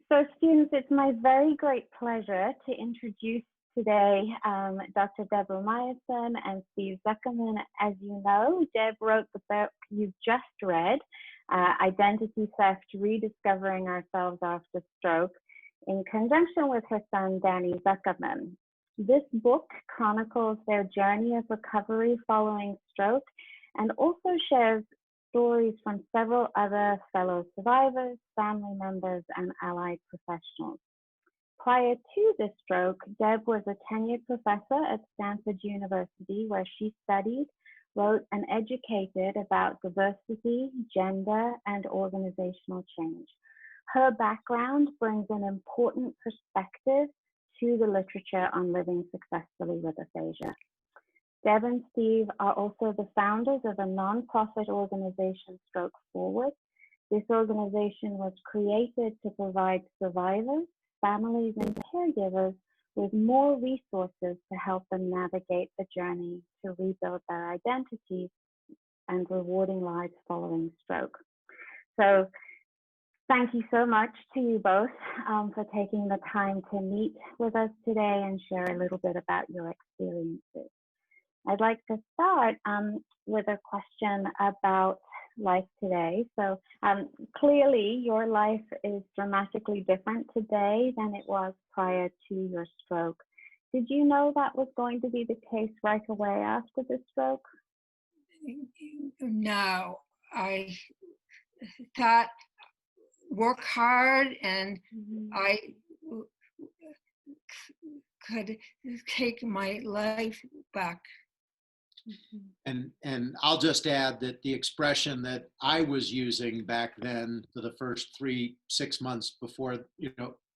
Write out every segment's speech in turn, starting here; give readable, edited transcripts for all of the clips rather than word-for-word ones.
So students, it's my very great pleasure to introduce today Dr. Debra Meyerson and Steve Zuckerman. As you know, Deb wrote the book you've just read, Identity Theft, Rediscovering Ourselves After Stroke, in conjunction with her son, Danny Zuckerman. This book chronicles their journey of recovery following stroke and also shares stories from several other fellow survivors, family members, and allied professionals. Prior to this stroke, Deb was a tenured professor at Stanford University, where she studied, wrote, and educated about diversity, gender, and organizational change. Her background brings an important perspective to the literature on living successfully with aphasia. Deb and Steve are also the founders of a nonprofit organization, Stroke Forward. This organization was created to provide survivors, families, and caregivers with more resources to help them navigate the journey to rebuild their identities and rewarding lives following stroke. So thank you so much to you both for taking the time to meet with us today and share a little bit about your experiences. I'd like to start with a question about life today. So clearly your life is dramatically different today than it was prior to your stroke. Did you know that was going to be the case right away after the stroke? No, I thought work hard and I could take my life back. And I'll just add that the expression that I was using back then for the first 6 months before,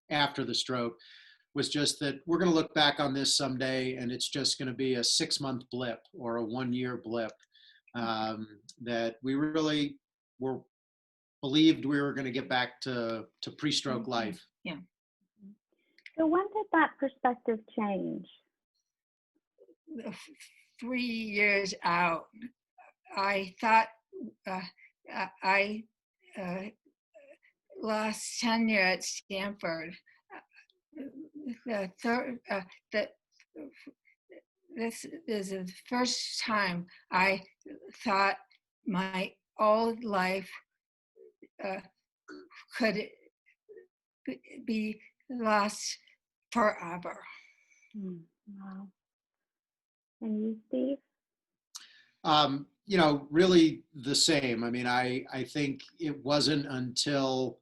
after the stroke, was just that we're going to look back on this someday and it's just going to be a 6-month blip or a 1-year blip, that we really believed we were going to get back to pre-stroke life. Yeah. So when did that perspective change? 3 years out, I thought I lost tenure at Stanford. This is the first time I thought my old life could be lost forever. Wow. And you, Steve? Really the same. I mean, I think it wasn't until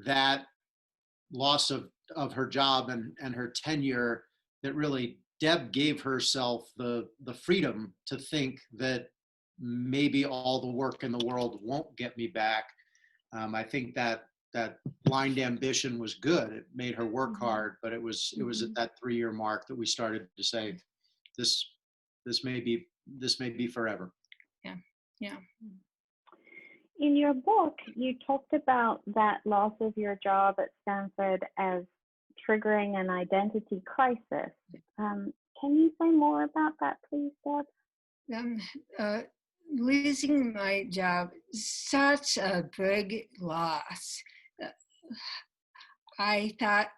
that loss of her job and her tenure that really Deb gave herself the freedom to think that maybe all the work in the world won't get me back. I think that blind ambition was good. It made her work hard, but it was at that 3-year mark that we started to say, this may be forever. Yeah. In your book, you talked about that loss of your job at Stanford as triggering an identity crisis. Can you say more about that, please, Deb? Losing my job is such a big loss. I thought,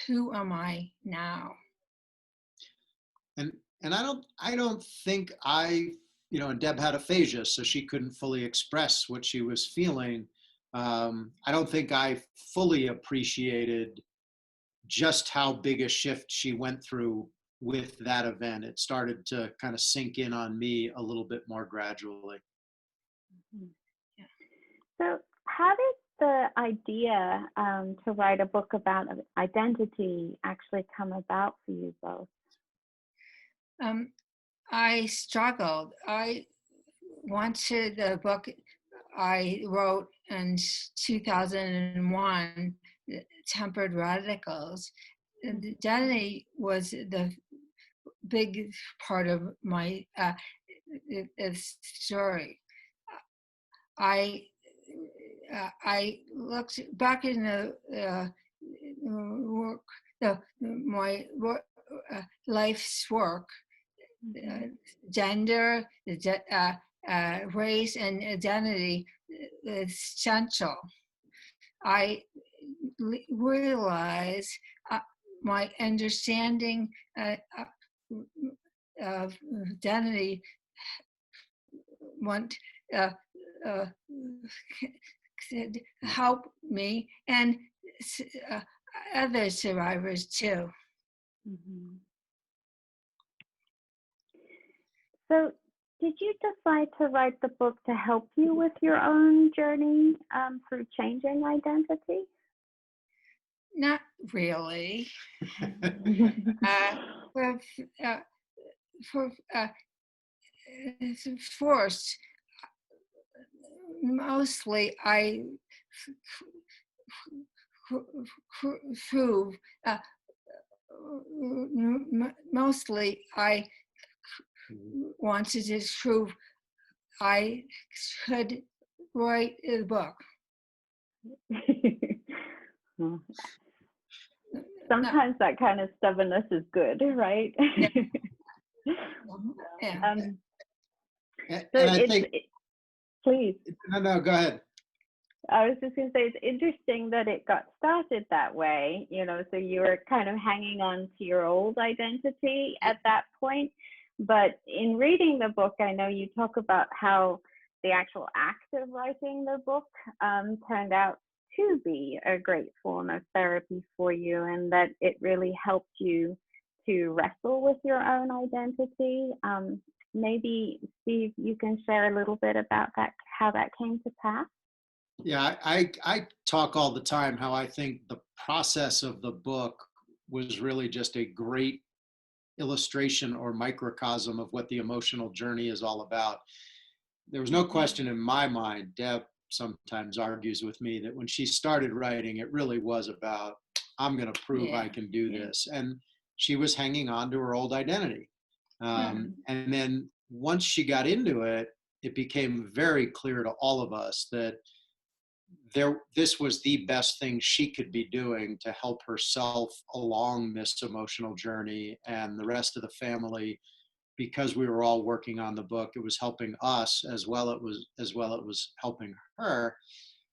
who am I now? And I don't think and Deb had aphasia, so she couldn't fully express what she was feeling. I don't think I fully appreciated just how big a shift she went through with that event. It started to kind of sink in on me a little bit more gradually. Yeah. So how did the idea to write a book about identity actually come about for you both? I struggled. I wanted a book I wrote in 2001, Tempered Radicals. Identity was the big part of my story. I looked back in my life's work. Gender, race, and identity is essential. I realize my understanding of identity want help me and other survivors too. Mm-hmm. So, did you decide to write the book to help you with your own journey through changing identity? Not really. Forced. Mostly, I prove. Mostly, I wanted to prove I could write a book. Sometimes that kind of stubbornness is good, right? Yeah. And I think, please. No, go ahead. I was just going to say, it's interesting that it got started that way, so you were kind of hanging on to your old identity at that point. But in reading the book, I know you talk about how the actual act of writing the book turned out to be a great form of therapy for you, and that it really helped you to wrestle with your own identity. Maybe, Steve, you can share a little bit about that, how that came to pass. Yeah, I talk all the time how I think the process of the book was really just a great illustration or microcosm of what the emotional journey is all about. There was no question in my mind. Deb sometimes argues with me that when she started writing, it really was about, I'm going to prove I can do this. And she was hanging on to her old identity. And then once she got into it, it became very clear to all of us that this was the best thing she could be doing to help herself along this emotional journey and the rest of the family, because we were all working on the book. It was helping us as well. It was helping her.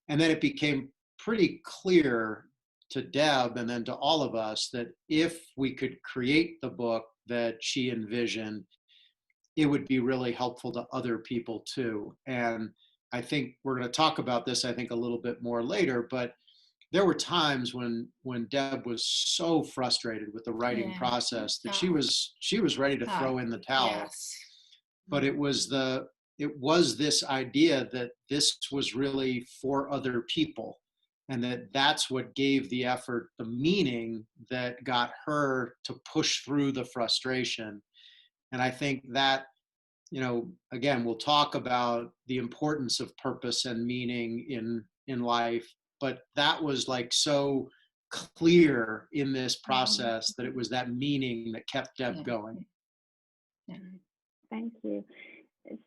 And then it became pretty clear to Deb and then to all of us that if we could create the book that she envisioned, it would be really helpful to other people too. And I think we're going to talk about this, I think, a little bit more later, but there were times when Deb was so frustrated with the writing process that she was ready to throw in the towel. But it was this idea that this was really for other people, and that's what gave the effort the meaning that got her to push through the frustration. And I think that, again, we'll talk about the importance of purpose and meaning in life, but that was like so clear in this process that it was that meaning that kept Deb going. Thank you.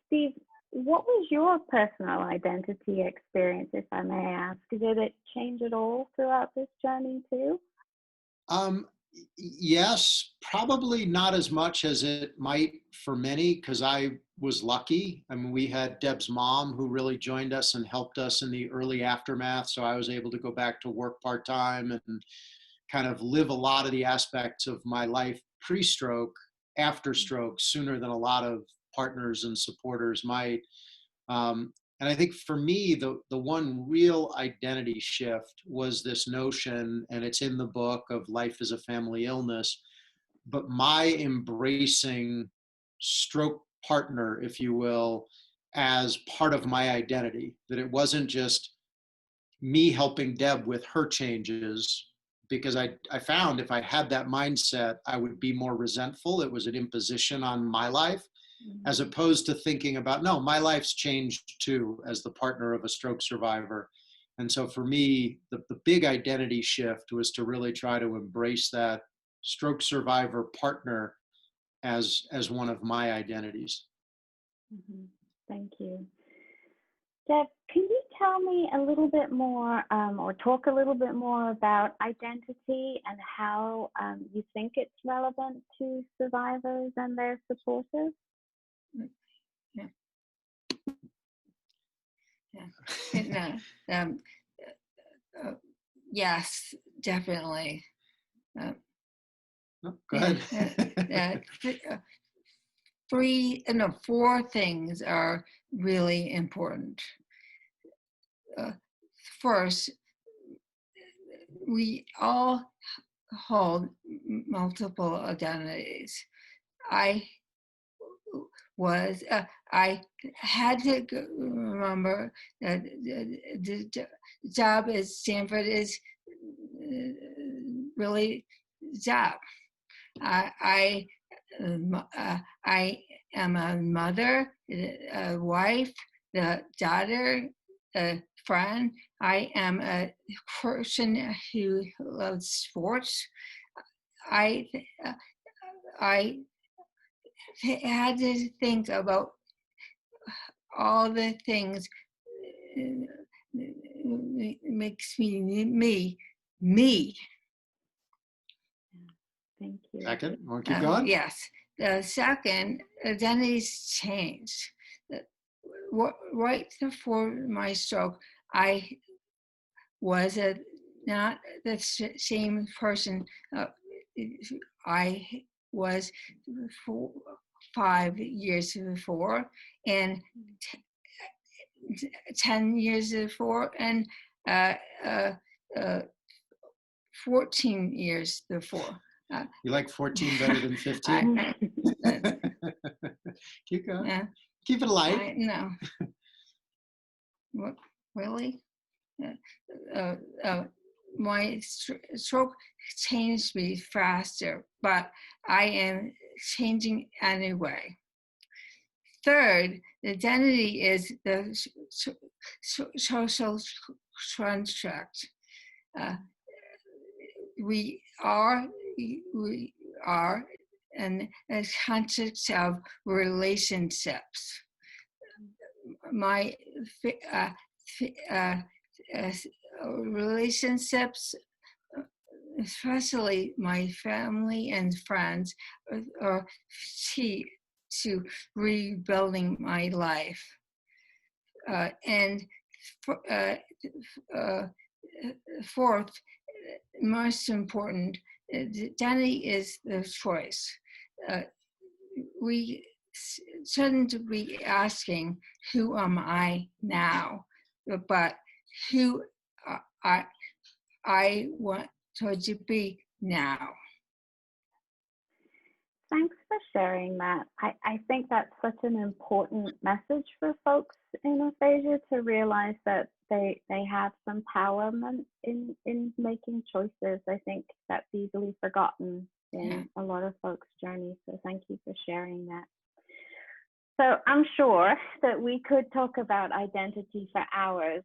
Steve, what was your personal identity experience, if I may ask? Did it change at all throughout this journey too? Yes, probably not as much as it might for many, because I was lucky. I mean, we had Deb's mom who really joined us and helped us in the early aftermath. So I was able to go back to work part-time and kind of live a lot of the aspects of my life pre-stroke, after stroke, sooner than a lot of partners and supporters might. And I think for me, the one real identity shift was this notion, and it's in the book, of life as a family illness, but my embracing stroke partner, if you will, as part of my identity, that it wasn't just me helping Deb with her changes, because I found if I had that mindset, I would be more resentful. It was an imposition on my life, as opposed to thinking about, no, my life's changed too as the partner of a stroke survivor. And so for me, the big identity shift was to really try to embrace that stroke survivor partner as one of my identities. Thank you. Deb, can you tell me a little bit more or talk a little bit more about identity and how you think it's relevant to survivors and their supporters? Yes, definitely. Oh, go ahead. Four things are really important. First, we all hold multiple identities. I I had to remember that the job at Stanford is really job. I am a mother, a wife, a daughter, a friend. I am a person who loves sports. I I had to think about all the things makes me. Thank you. Second, want to keep going? Yes. The second, identity's changed. Right before my stroke, I was not the same person I was 5 years before, and 10 years before, and 14 years before. You like 14 better than 15? Keep going. Keep it light. No. What, really? My stroke changed me faster, but I am changing anyway. Third, identity is the social construct. We are in a context of relationships. My relationships, especially my family and friends, are key to rebuilding my life. And fourth, most important, identity is the choice. We shouldn't be asking, who am I now? But who I want to be now. Thanks for sharing that. I think that's such an important message for folks in aphasia, to realize that they have some empowerment in making choices. I think that's easily forgotten in a lot of folks' journeys. So thank you for sharing that. So I'm sure that we could talk about identity for hours,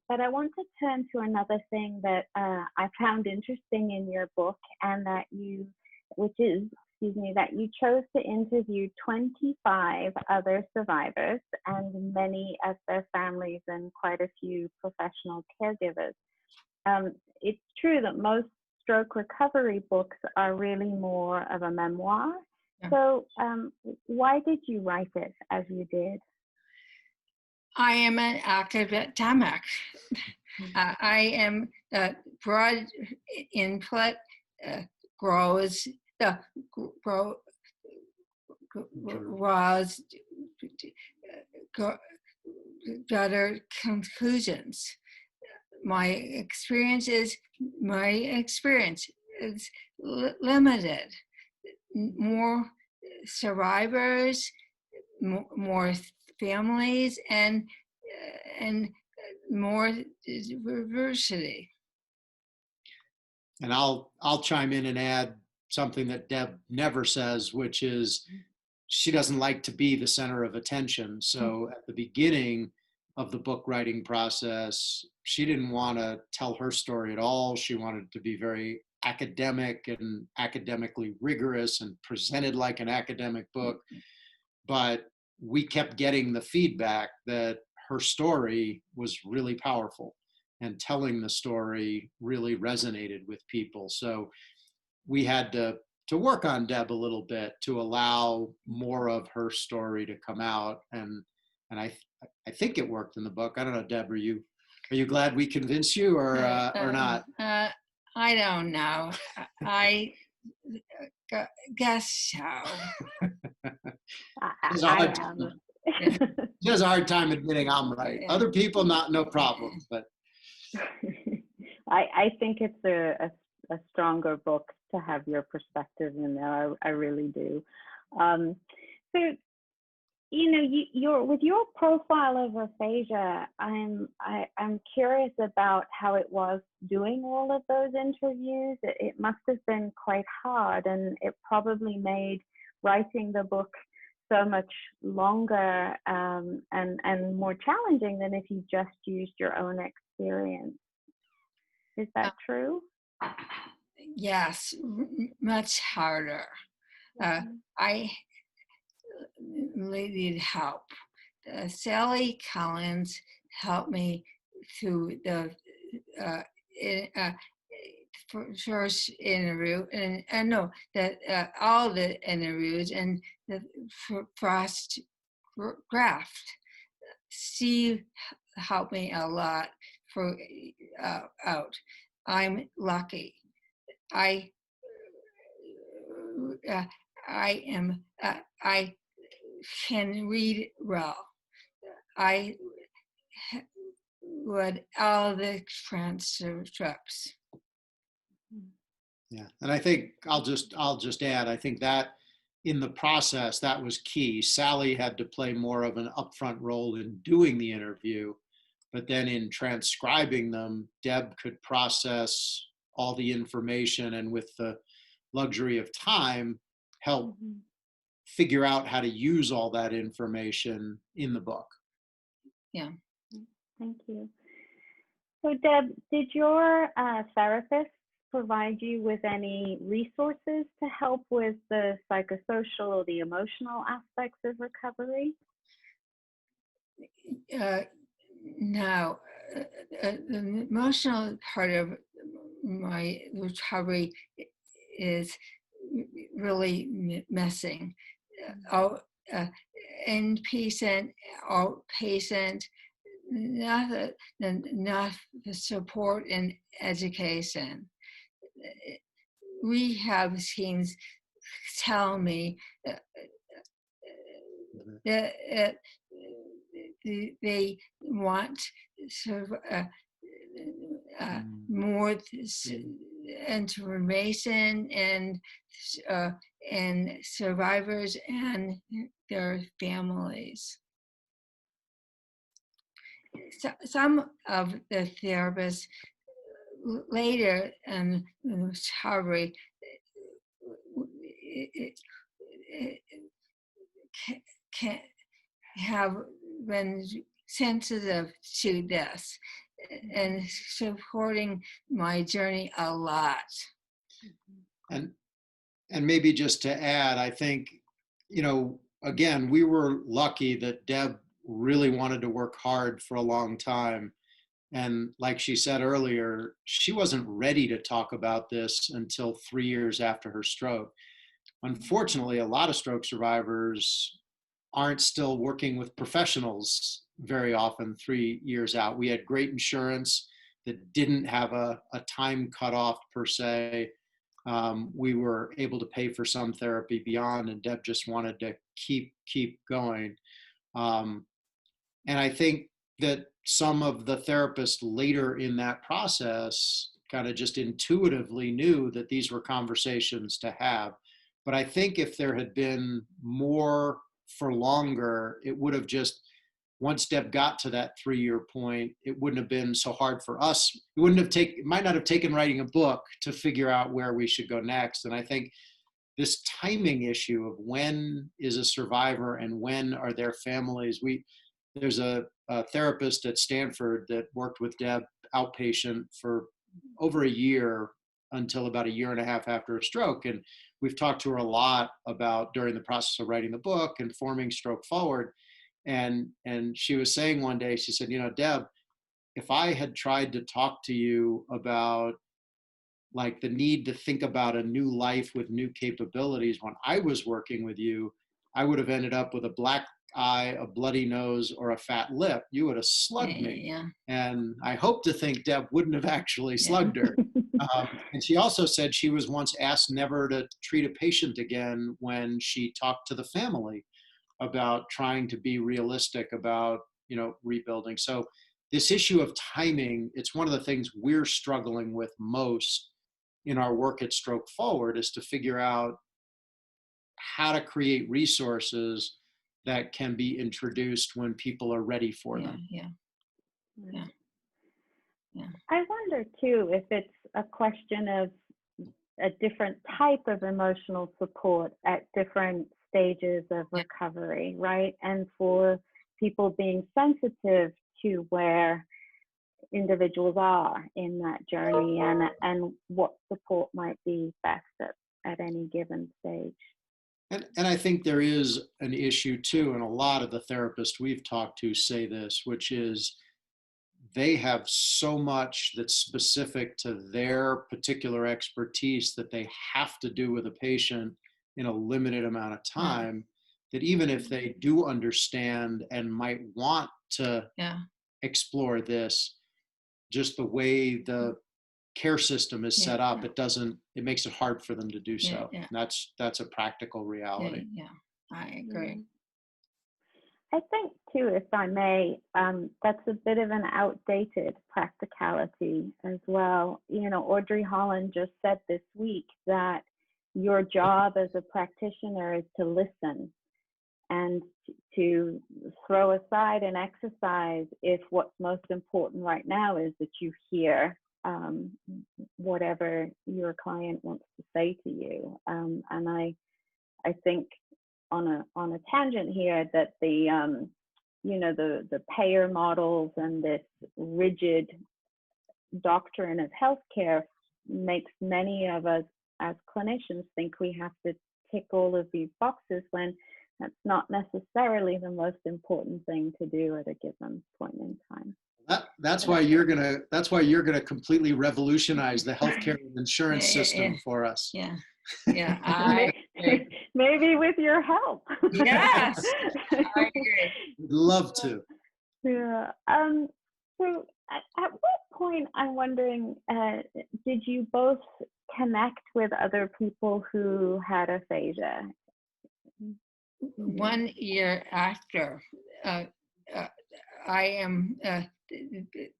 but I want to turn to another thing that I found interesting in your book, and that that you chose to interview 25 other survivors and many of their families and quite a few professional caregivers. It's true that most stroke recovery books are really more of a memoir. Yeah. So why did you write it as you did? I am an academic. I am broad input grows better conclusions. My experience is limited. More survivors, more families, and more diversity. And I'll chime in and add something that Deb never says, which is she doesn't like to be the center of attention. So at the beginning of the book writing process, she didn't want to tell her story at all. She wanted to be very academic and academically rigorous and presented like an academic book. But we kept getting the feedback that her story was really powerful, and telling the story really resonated with people. So we had to work on Deb a little bit to allow more of her story to come out. And I think it worked in the book. I don't know, Deb, are you? Are you glad we convinced you or not? I don't know. I guess so. I am. She has a hard time admitting I'm right. Other people, no problem. But I think it's a stronger book to have your perspective in there. I really do. So, you know, with your profile of aphasia, I'm curious about how it was doing all of those interviews. It must have been quite hard, and it probably made writing the book so much longer and more challenging than if you just used your own experience. Is that true? Yes, much harder. I needed help. Sally Collins helped me through the first interview, and no, that all the interviews and the first graft. Steve helped me a lot for out. I'm lucky. I can read well. I read all the transcripts. Yeah, and I think I'll just add, I think that in the process, that was key. Sally had to play more of an upfront role in doing the interview, but then in transcribing them, Deb could process all the information and with the luxury of time, help figure out how to use all that information in the book. Yeah. Thank you. So Deb, did your therapist provide you with any resources to help with the psychosocial or the emotional aspects of recovery? No, the emotional part of my recovery is really missing. Inpatient, outpatient, not enough support and education. Rehab teams tell me that they want more information and survivors and their families. So, some of the therapists later in recovery can have been sensitive to this and supporting my journey a lot. And maybe just to add, I think, you know, again, we were lucky that Deb really wanted to work hard for a long time. And like she said earlier, she wasn't ready to talk about this until 3 years after her stroke. Unfortunately, a lot of stroke survivors aren't still working with professionals very often 3 years out. We had great insurance that didn't have a time cutoff per se. We were able to pay for some therapy beyond, and Deb just wanted to keep going. And I think that some of the therapists later in that process kind of just intuitively knew that these were conversations to have. But I think if there had been more for longer, it would have just, once Deb got to that 3-year point, it wouldn't have been so hard for us. It might not have taken writing a book to figure out where we should go next. And I think this timing issue of when is a survivor and when are their families, there's a therapist at Stanford that worked with Deb outpatient for over a year until about a year and a half after a stroke. And we've talked to her a lot about during the process of writing the book and forming Stroke Forward. And she was saying one day, she said, you know, Deb, if I had tried to talk to you about like the need to think about a new life with new capabilities when I was working with you, I would have ended up with a black eye, a bloody nose, or a fat lip, you would have slugged me. Yeah. And I hope to think Deb wouldn't have actually Yeah. slugged her. And she also said she was once asked never to treat a patient again when she talked to the family about trying to be realistic about, rebuilding. So this issue of timing, it's one of the things we're struggling with most in our work at Stroke Forward, is to figure out how to create resources that can be introduced when people are ready for them. Yeah. I wonder too if it's a question of a different type of emotional support at different stages of recovery, right? And for people being sensitive to where individuals are in that journey and what support might be best at any given stage. And I think there is an issue too, and a lot of the therapists we've talked to say this, which is they have so much that's specific to their particular expertise that they have to do with a patient in a limited amount of time, that even if they do understand and might want to explore this, just the way the care system is set up, it makes it hard for them to do so. That's a practical reality. I agree. I think too, if I may, that's a bit of an outdated practicality as well. Audrey Holland just said this week that your job as a practitioner is to listen and to throw aside an exercise if what's most important right now is that you hear whatever your client wants to say to you. And I think on a tangent here that the payer models and this rigid doctrine of healthcare makes many of us as clinicians think we have to tick all of these boxes when that's not necessarily the most important thing to do at a given point in time. That's why you're gonna completely revolutionize the healthcare and insurance system for us. Maybe with your help. Yes, I agree. We'd love to. Yeah. So at what point, I'm wondering, did you both connect with other people who had aphasia? 1 year after, I am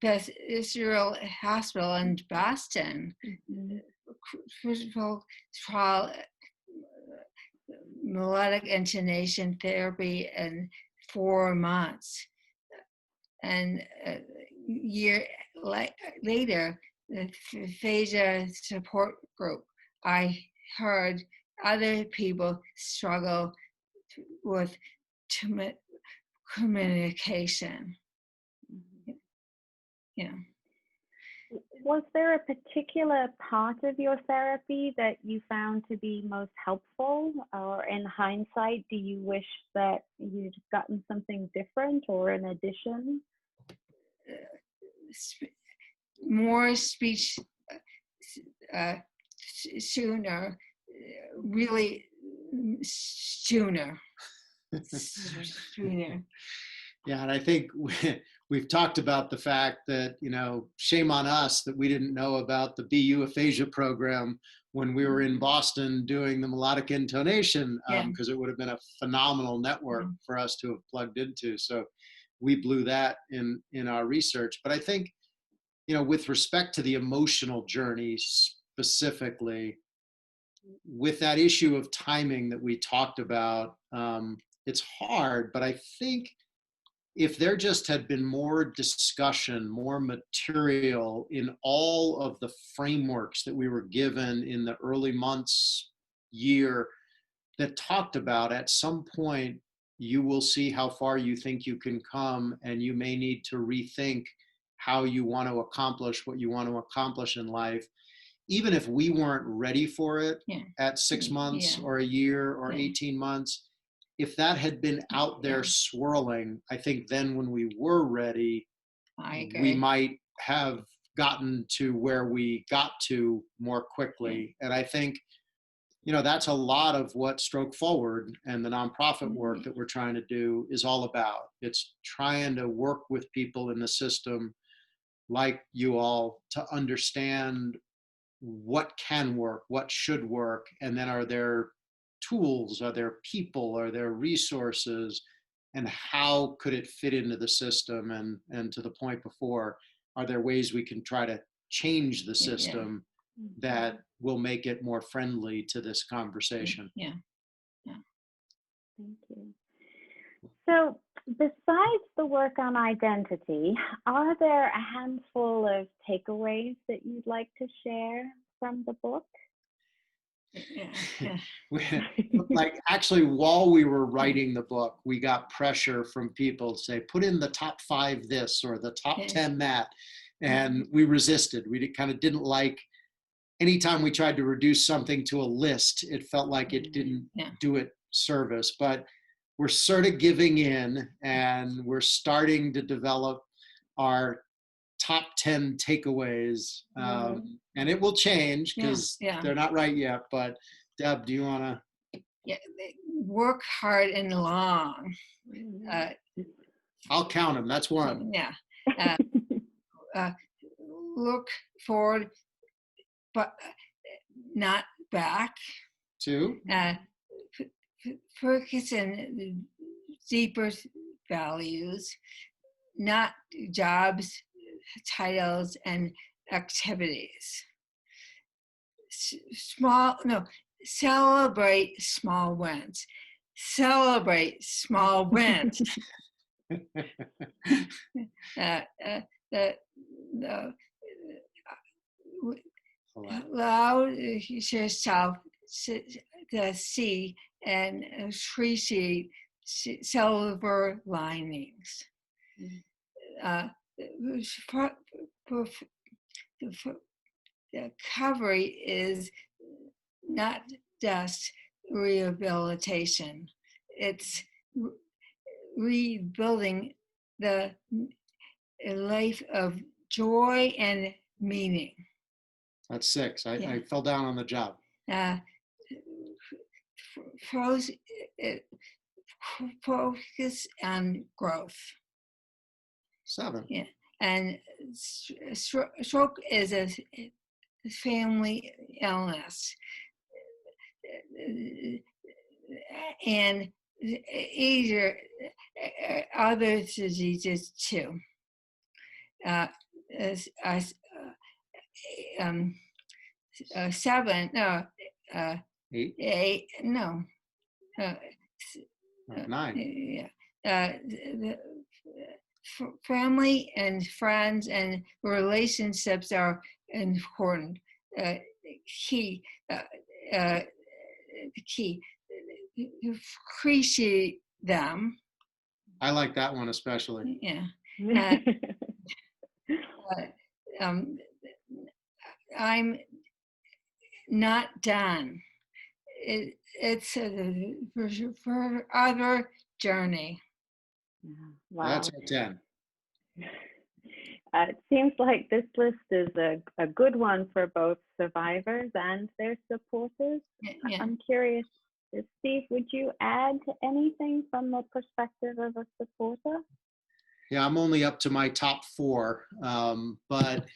Beth Israel Hospital in Boston, critical trial melodic intonation therapy in 4 months. And a year later, the aphasia support group, I heard other people struggle with communication. Was there a particular part of your therapy that you found to be most helpful, or in hindsight, do you wish that you'd gotten something different or in addition? More speech sooner, really sooner. Yeah, and I think we've talked about the fact that, shame on us that we didn't know about the BU aphasia program when we were in Boston doing the melodic intonation, because it would have been a phenomenal network for us to have plugged into. So we blew that in our research. But I think, with respect to the emotional journey specifically, with that issue of timing that we talked about, it's hard, but I think if there just had been more discussion, more material in all of the frameworks that we were given in the early months, year, that talked about at some point, you will see how far you think you can come, and you may need to rethink how you want to accomplish what you want to accomplish in life. Even if we weren't ready for it at 6 months or a year or 18 months, if that had been out there swirling, I think then when we were ready, we might have gotten to where we got to more quickly. And I think that's a lot of what Stroke Forward and the nonprofit work Mhm. that we're trying to do is all about. It's trying to work with people in the system like you all to understand what can work, what should work, and then are there tools, are there people, are there resources, and how could it fit into the system? And to the point before, are there ways we can try to change the Yeah. system Mhm. that will make it more friendly to this conversation? Yeah. Thank you. So, besides the work on identity, are there a handful of takeaways that you'd like to share from the book? Yeah. Like actually, while we were writing the book, we got pressure from people to say, put in the top 5 this or the top 10 that. And we resisted. We kind of didn't like, anytime we tried to reduce something to a list, it felt like it didn't do it service. But we're sort of giving in, and we're starting to develop our top 10 takeaways. And it will change because they're not right yet. But Deb, do you want to? Yeah. Work hard and long. I'll count them. That's one. Yeah. Look forward, but not back. 2. Focus on the deeper values, not jobs, titles, and activities. Celebrate small wins. Celebrate small wins. Allow yourself to see and appreciate silver linings. The recovery is not just rehabilitation. It's rebuilding the life of joy and meaning. That's 6. I fell down on the job. Focus on growth. 7. Yeah, and stroke is a family illness, and either other diseases too. 7, no, 8. 8, no, 9. The family and friends and relationships are important. Key. Appreciate them. I like that one especially. Yeah. I'm not done. It's for other journey. Wow. That's a 10. It seems like this list is a good one for both survivors and their supporters. Yeah. I'm curious, Steve, would you add anything from the perspective of a supporter? Yeah, I'm only up to my top 4, but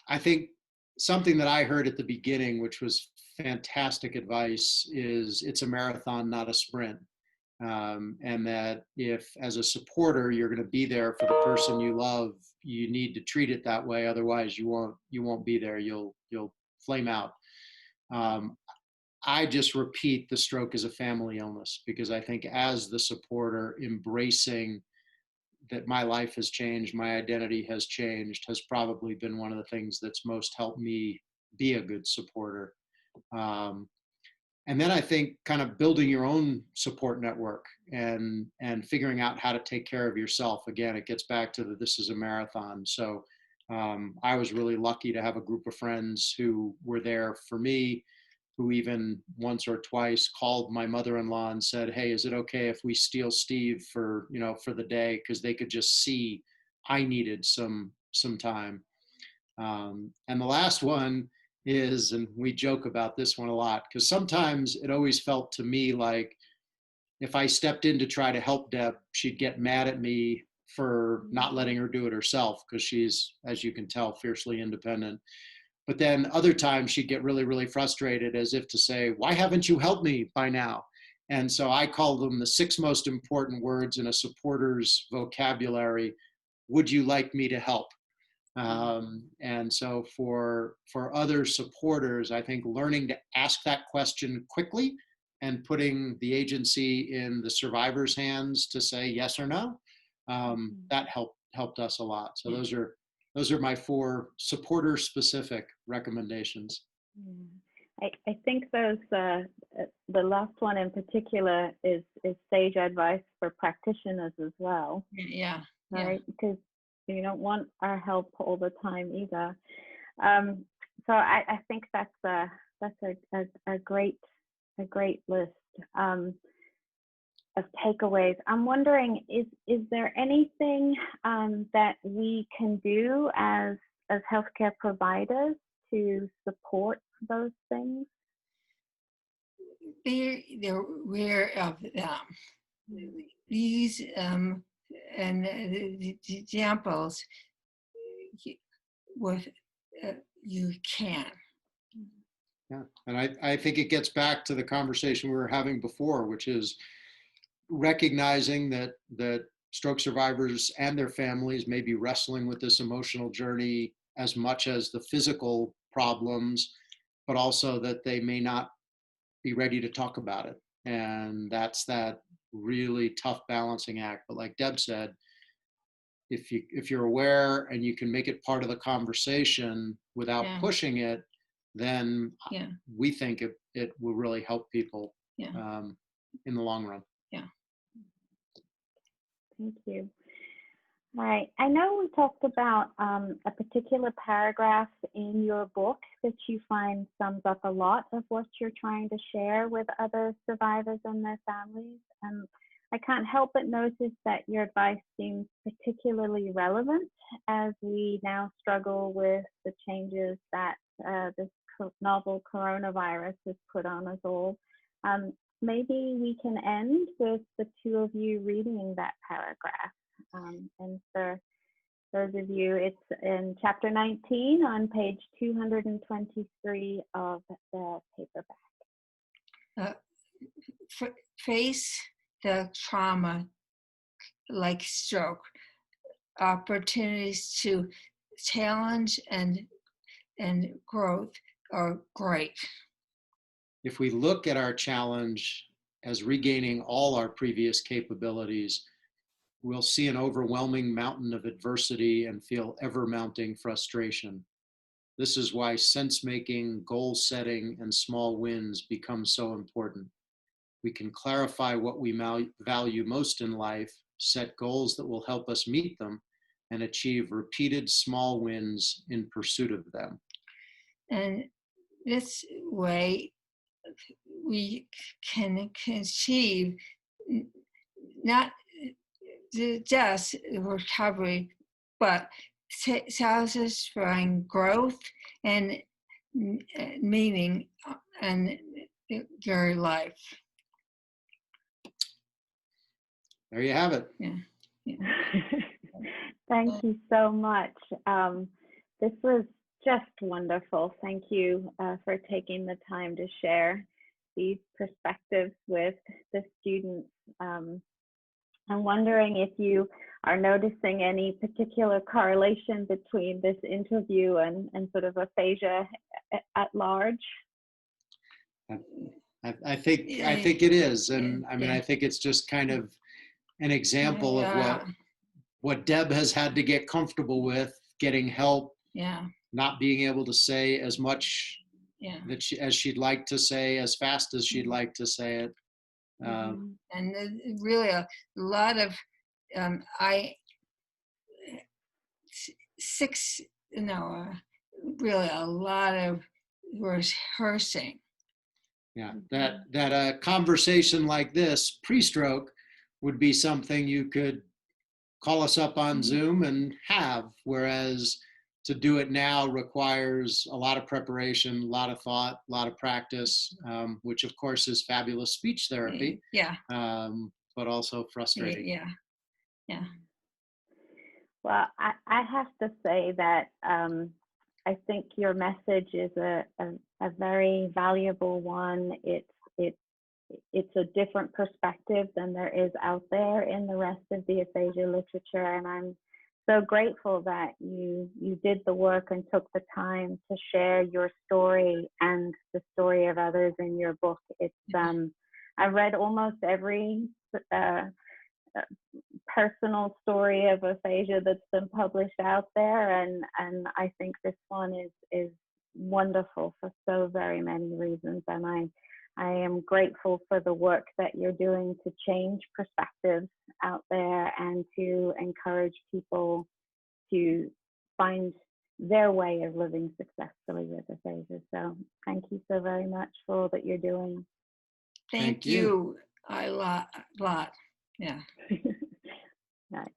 I think something that I heard at the beginning, which was fantastic advice, is it's a marathon, not a sprint. And that if, as a supporter, you're going to be there for the person you love, you need to treat it that way. Otherwise, you won't be there. You'll flame out. I just repeat, the stroke is a family illness, because I think as the supporter, embracing that my life has changed, my identity has changed, has probably been one of the things that's most helped me be a good supporter. And then I think kind of building your own support network and figuring out how to take care of yourself. Again, it gets back to this is a marathon. So I was really lucky to have a group of friends who were there for me, who even once or twice called my mother-in-law and said, hey, is it okay if we steal Steve for the day? Because they could just see I needed some time. And the last one is, and we joke about this one a lot, because sometimes it always felt to me like if I stepped in to try to help Deb, she'd get mad at me for not letting her do it herself, because she's, as you can tell, fiercely independent. But then other times she'd get really, really frustrated, as if to say, why haven't you helped me by now? And so I call them the 6 most important words in a supporter's vocabulary. Would you like me to help? And so for other supporters, I think learning to ask that question quickly and putting the agency in the survivor's hands to say yes or no, that helped us a lot. So those are my 4 supporter specific recommendations. I think those the last one in particular is sage advice for practitioners as well. Yeah. Right, because you don't want our help all the time either. So I think that's a great list of takeaways. I'm wondering, is there anything that we can do as healthcare providers to support those things? They're aware of them. These and the examples with you can. Yeah, and I think it gets back to the conversation we were having before, which is recognizing that stroke survivors and their families may be wrestling with this emotional journey as much as the physical problems, but also that they may not be ready to talk about it. And that's that really tough balancing act. But like Deb said, if you're aware and you can make it part of the conversation without pushing it, then we think it will really help people in the long run. Yeah. Thank you. All right. I know we talked about a particular paragraph in your book that you find sums up a lot of what you're trying to share with other survivors and their families. And I can't help but notice that your advice seems particularly relevant as we now struggle with the changes that this novel coronavirus has put on us all. Maybe we can end with the 2 of you reading that paragraph. And for those of you, it's in chapter 19 on page 223 of the paperback. Face the trauma like stroke. Opportunities to challenge and growth are great. If we look at our challenge as regaining all our previous capabilities, we'll see an overwhelming mountain of adversity and feel ever-mounting frustration. This is why sense-making, goal-setting, and small wins become so important. We can clarify what we value most in life, set goals that will help us meet them, and achieve repeated small wins in pursuit of them. And this way, we can achieve not just recovery, but satisfying growth and meaning in your life. There you have it. Yeah. Thank you so much. This was just wonderful. Thank you for taking the time to share these perspectives with the students. I'm wondering if you are noticing any particular correlation between this interview and sort of aphasia at large. I think it is, and I mean I think it's just kind of an example of what Deb has had to get comfortable with, getting help, not being able to say as much as she'd like to say, as fast as she'd like to say it. And really a lot of really a lot of rehearsing. Yeah, that a conversation like this pre-stroke would be something you could call us up on Zoom and have, whereas to do it now requires a lot of preparation, a lot of thought, a lot of practice, which of course is fabulous speech therapy, Yeah. but also frustrating. Yeah. Well, I have to say that I think your message is a very valuable one. It's a different perspective than there is out there in the rest of the aphasia literature, and I'm so grateful that you did the work and took the time to share your story and the story of others in your book. It's I've read almost every personal story of aphasia that's been published out there, and I think this one is wonderful for so very many reasons, and I am grateful for the work that you're doing to change perspectives out there and to encourage people to find their way of living successfully with aphasia. So thank you so very much for all that you're doing. Thank you a lot. Yeah. Right.